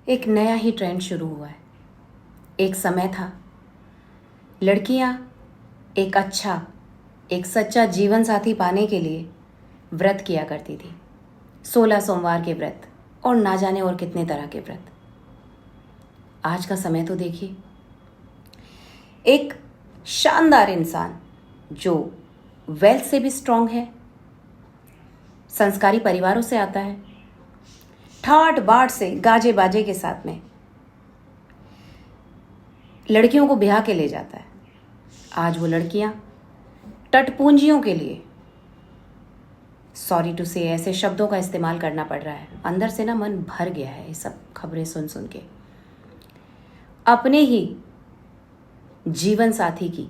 एक नया ही ट्रेंड शुरू हुआ है। एक समय था लड़कियां एक सच्चा जीवन साथी पाने के लिए व्रत किया करती थी। 16 सोमवार के व्रत और ना जाने और कितने तरह के व्रत। आज का समय तो देखिए, एक शानदार इंसान जो वेल्थ से भी स्ट्रांग है, संस्कारी परिवारों से आता है, ठाट बाट से गाजे बाजे के साथ में लड़कियों को ब्याह के ले जाता है। आज वो लड़कियां टटपूंजियों के लिए, सॉरी टू से, ऐसे शब्दों का इस्तेमाल करना पड़ रहा है। अंदर से ना मन भर गया है ये सब खबरें सुन सुन के। अपने ही जीवन साथी की,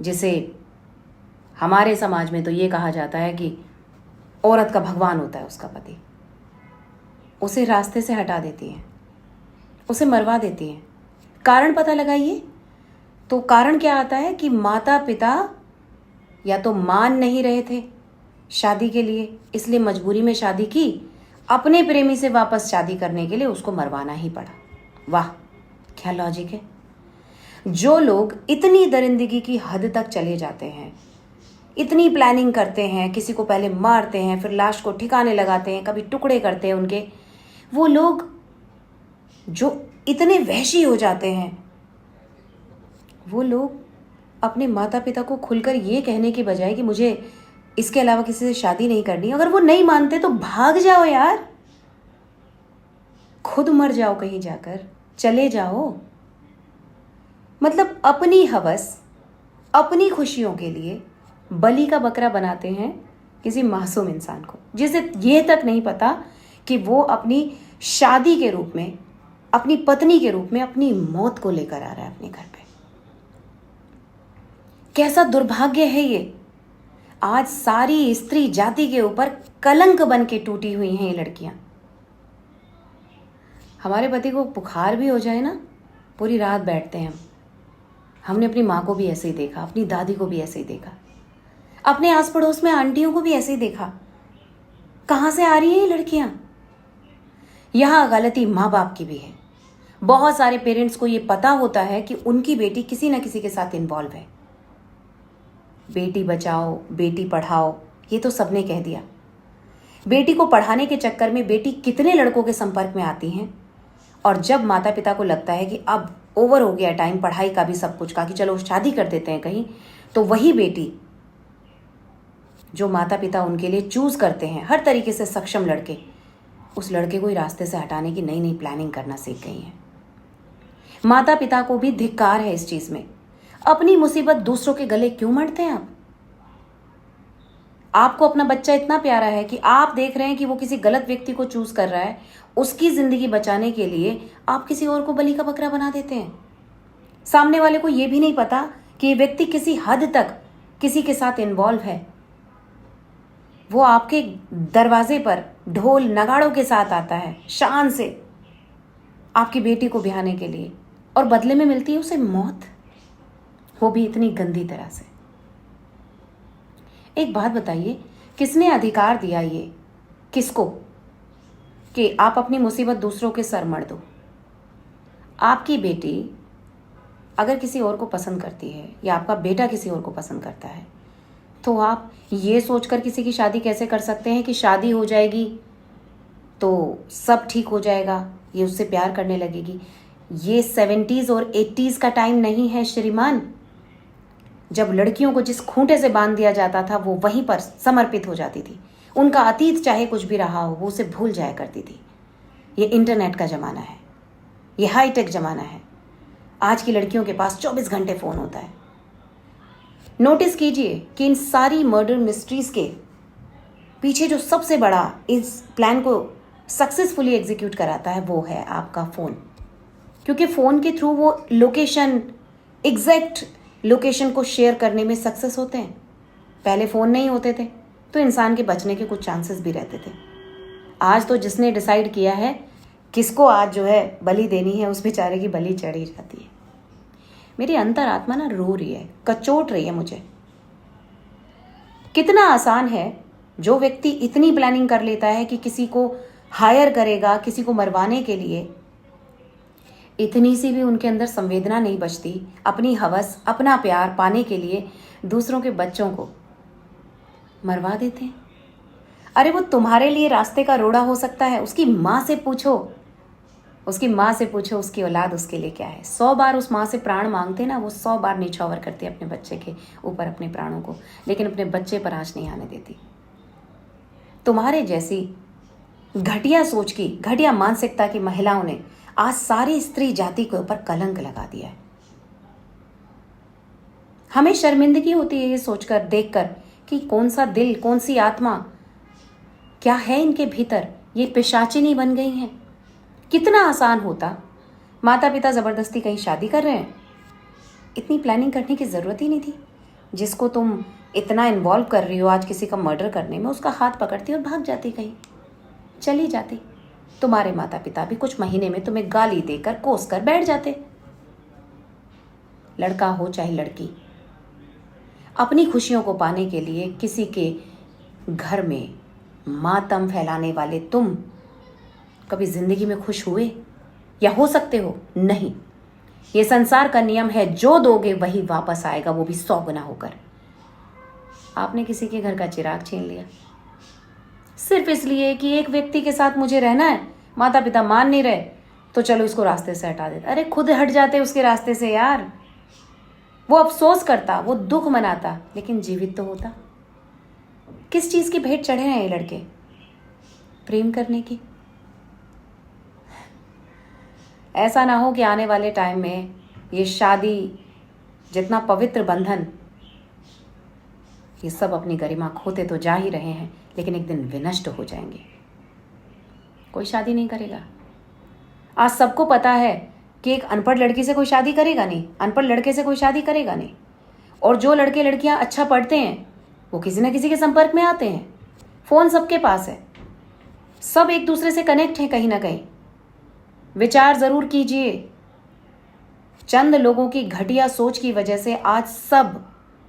जिसे हमारे समाज में तो ये कहा जाता है कि औरत का भगवान होता है उसका पति, उसे रास्ते से हटा देती है, उसे मरवा देती है। कारण पता लगाइए तो कारण क्या आता है कि माता पिता या तो मान नहीं रहे थे शादी के लिए, इसलिए मजबूरी में शादी की। अपने प्रेमी से वापस शादी करने के लिए उसको मरवाना ही पड़ा। वाह, क्या लॉजिक है। जो लोग इतनी दरिंदगी की हद तक चले जाते हैं, इतनी प्लानिंग करते हैं, किसी को पहले मारते हैं, फिर लाश को ठिकाने लगाते हैं, कभी टुकड़े करते हैं उनके, वो लोग जो इतने वहशी हो जाते हैं, वो लोग अपने माता पिता को खुलकर ये कहने के बजाय कि मुझे इसके अलावा किसी से शादी नहीं करनी, अगर वो नहीं मानते तो भाग जाओ यार, खुद मर जाओ, कहीं जाकर चले जाओ। मतलब अपनी हवस, अपनी खुशियों के लिए बलि का बकरा बनाते हैं किसी मासूम इंसान को, जिसे ये तक नहीं पता कि वो अपनी शादी के रूप में, अपनी पत्नी के रूप में अपनी मौत को लेकर आ रहा है अपने घर पे। कैसा दुर्भाग्य है ये। आज सारी स्त्री जाति के ऊपर कलंक बन के टूटी हुई हैं ये लड़कियां। हमारे पति को बुखार भी हो जाए ना, पूरी रात बैठते हैं हम। हमने अपनी माँ को भी ऐसे ही देखा, अपनी दादी को भी ऐसे ही देखा, अपने आस पड़ोस में आंटियों को भी ऐसे ही देखा। कहाँ से आ रही है ये लड़कियां? यहाँ गलती माँ बाप की भी है। बहुत सारे पेरेंट्स को ये पता होता है कि उनकी बेटी किसी ना किसी के साथ इन्वॉल्व है। बेटी बचाओ, बेटी पढ़ाओ, ये तो सबने कह दिया। बेटी को पढ़ाने के चक्कर में बेटी कितने लड़कों के संपर्क में आती हैं, और जब माता पिता को लगता है कि अब ओवर हो गया टाइम पढ़ाई का भी, सब कुछ का, कि चलो शादी कर देते हैं कहीं, तो वही बेटी जो माता पिता उनके लिए चूज करते हैं, हर तरीके से सक्षम लड़के, उस लड़के को ही रास्ते से हटाने की नई नई प्लानिंग करना सीख गई हैं। माता पिता को भी धिक्कार है इस चीज में। अपनी मुसीबत दूसरों के गले क्यों मढ़ते हैं आप? आपको अपना बच्चा इतना प्यारा है कि आप देख रहे हैं कि वो किसी गलत व्यक्ति को चूज कर रहा है, उसकी जिंदगी बचाने के लिए आप किसी और को बलि का बकरा बना देते हैं। सामने वाले को यह भी नहीं पता कि ये व्यक्ति किसी हद तक किसी के साथ इन्वॉल्व है। वो आपके दरवाजे पर ढोल नगाड़ों के साथ आता है, शान से आपकी बेटी को ब्याहने के लिए, और बदले में मिलती है उसे मौत, वो भी इतनी गंदी तरह से। एक बात बताइए, किसने अधिकार दिया ये किसको कि आप अपनी मुसीबत दूसरों के सर मढ़ दो? आपकी बेटी अगर किसी और को पसंद करती है, या आपका बेटा किसी और को पसंद करता है, तो आप ये सोचकर किसी की शादी कैसे कर सकते हैं कि शादी हो जाएगी तो सब ठीक हो जाएगा, ये उससे प्यार करने लगेगी? ये 70s और 80s का टाइम नहीं है श्रीमान, जब लड़कियों को जिस खूंटे से बांध दिया जाता था वो वहीं पर समर्पित हो जाती थी। उनका अतीत चाहे कुछ भी रहा हो, वो उसे भूल जाया करती थी। ये इंटरनेट का ज़माना है, ये हाईटेक ज़माना है। आज की लड़कियों के पास 24 घंटे फ़ोन होता है। नोटिस कीजिए कि इन सारी मर्डर मिस्ट्रीज के पीछे जो सबसे बड़ा इस प्लान को सक्सेसफुली एग्जीक्यूट कराता है, वो है आपका फ़ोन। क्योंकि फ़ोन के थ्रू वो लोकेशन, एग्जैक्ट लोकेशन को शेयर करने में सक्सेस होते हैं। पहले फ़ोन नहीं होते थे तो इंसान के बचने के कुछ चांसेस भी रहते थे। आज तो जिसने डिसाइड किया है किसको आज जो है बलि देनी है, उस बेचारे की बलि चढ़ी जाती है। मेरी अंतरात्मा ना रो रही है, कचोट रही है मुझे। कितना आसान है जो व्यक्ति इतनी प्लानिंग कर लेता है कि किसी को हायर करेगा किसी को मरवाने के लिए, इतनी सी भी उनके अंदर संवेदना नहीं बचती अपनी हवस, अपना प्यार पाने के लिए दूसरों के बच्चों को मरवा देते हैं। अरे वो तुम्हारे लिए रास्ते का रोड़ा हो सकता है, उसकी माँ से पूछो, उसकी माँ से पूछो उसकी औलाद उसके लिए क्या है। 100 बार उस माँ से प्राण मांगते ना, वो 100 बार निछावर करती है अपने बच्चे के ऊपर अपने प्राणों को, लेकिन अपने बच्चे पर आँच नहीं आने देती। तुम्हारे जैसी घटिया सोच की, घटिया मानसिकता की महिलाओं ने आज सारी स्त्री जाति के ऊपर कलंक लगा दिया है। हमें शर्मिंदगी होती है ये सोचकर, देखकर कि कौन सा दिल, कौन सी आत्मा, क्या है इनके भीतर, ये पिशाचिनी बन गई हैं। कितना आसान होता, माता पिता जबरदस्ती कहीं शादी कर रहे हैं, इतनी प्लानिंग करने की जरूरत ही नहीं थी। जिसको तुम इतना इन्वॉल्व कर रही हो आज किसी का मर्डर करने में, उसका हाथ पकड़ती और भाग जाती, कहीं चली जाती। तुम्हारे माता पिता भी कुछ महीने में तुम्हें गाली देकर कोस कर बैठ जाते। लड़का हो चाहे लड़की, अपनी खुशियों को पाने के लिए किसी के घर में मातम फैलाने वाले तुम कभी जिंदगी में खुश हुए या हो सकते हो? नहीं। ये संसार का नियम है, जो दोगे वही वापस आएगा, वो भी 100 गुना होकर। आपने किसी के घर का चिराग छीन लिया सिर्फ इसलिए कि एक व्यक्ति के साथ मुझे रहना है, माता पिता मान नहीं रहे तो चलो इसको रास्ते से हटा देते। अरे खुद हट जाते उसके रास्ते से यार। वो अफसोस करता, वो दुख मनाता, लेकिन जीवित तो होता। किस चीज की भेंट चढ़े हैं ये लड़के? प्रेम करने की। ऐसा ना हो कि आने वाले टाइम में ये शादी जितना पवित्र बंधन, ये सब अपनी गरिमा खोते तो जा ही रहे हैं, लेकिन एक दिन विनष्ट हो जाएंगे। कोई शादी नहीं करेगा। आज सबको पता है कि एक अनपढ़ लड़की से कोई शादी करेगा नहीं, अनपढ़ लड़के से कोई शादी करेगा नहीं। और जो लड़के लड़कियां अच्छा पढ़ते हैं वो किसी न किसी के संपर्क में आते हैं। फोन सबके पास है, सब एक दूसरे से कनेक्ट हैं कहीं ना कहीं। विचार जरूर कीजिए। चंद लोगों की घटिया सोच की वजह से आज सब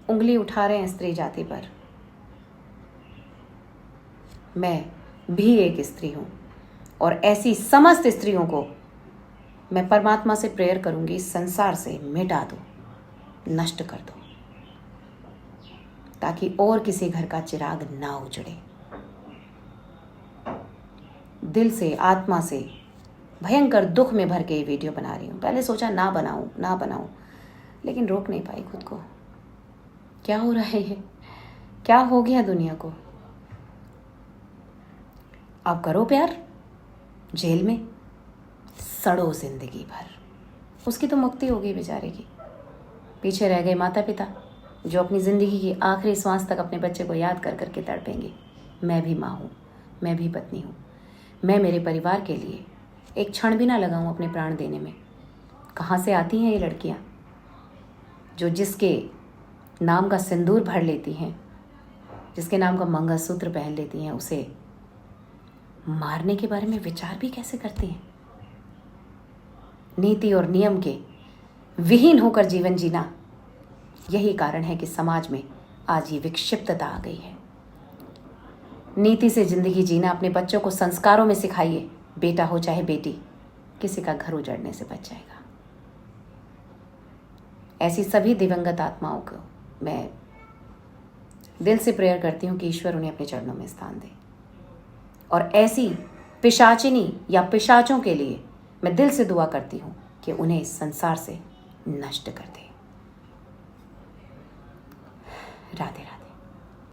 उंगली उठा रहे हैं स्त्री जाति पर। मैं भी एक स्त्री हूं और ऐसी समस्त स्त्रियों को मैं परमात्मा से प्रेयर करूंगी, इस संसार से मिटा दो, नष्ट कर दो, ताकि और किसी घर का चिराग ना उजड़े। दिल से, आत्मा से भयंकर दुख में भर के ये वीडियो बना रही हूँ। पहले सोचा ना बनाऊं, लेकिन रोक नहीं पाई खुद को। क्या हो रहा है ये? क्या हो गया दुनिया को? अब करो प्यार, जेल में सड़ो जिंदगी भर। उसकी तो मुक्ति हो गई बेचारे की। पीछे रह गए माता पिता जो अपनी जिंदगी की आखिरी सांस तक अपने बच्चे को याद कर करके तड़पेंगे। मैं भी माँ हूँ, मैं भी पत्नी हूँ। मैं मेरे परिवार के लिए एक क्षण भी ना लगाऊं अपने प्राण देने में। कहाँ से आती हैं ये लड़कियाँ जो जिसके नाम का सिंदूर भर लेती हैं, जिसके नाम का मंगलसूत्र पहन लेती हैं, उसे मारने के बारे में विचार भी कैसे करती हैं? नीति और नियम के विहीन होकर जीवन जीना, यही कारण है कि समाज में आज ये विक्षिप्तता आ गई है। नीति से जिंदगी जीना अपने बच्चों को संस्कारों में सिखाइए। बेटा हो चाहे बेटी, किसी का घर उजड़ने से बच जाएगा। ऐसी सभी दिवंगत आत्माओं को मैं दिल से प्रेयर करती हूँ कि ईश्वर उन्हें अपने चरणों में स्थान दे। और ऐसी पिशाचिनी या पिशाचों के लिए मैं दिल से दुआ करती हूँ कि उन्हें इस संसार से नष्ट कर दे। राधे।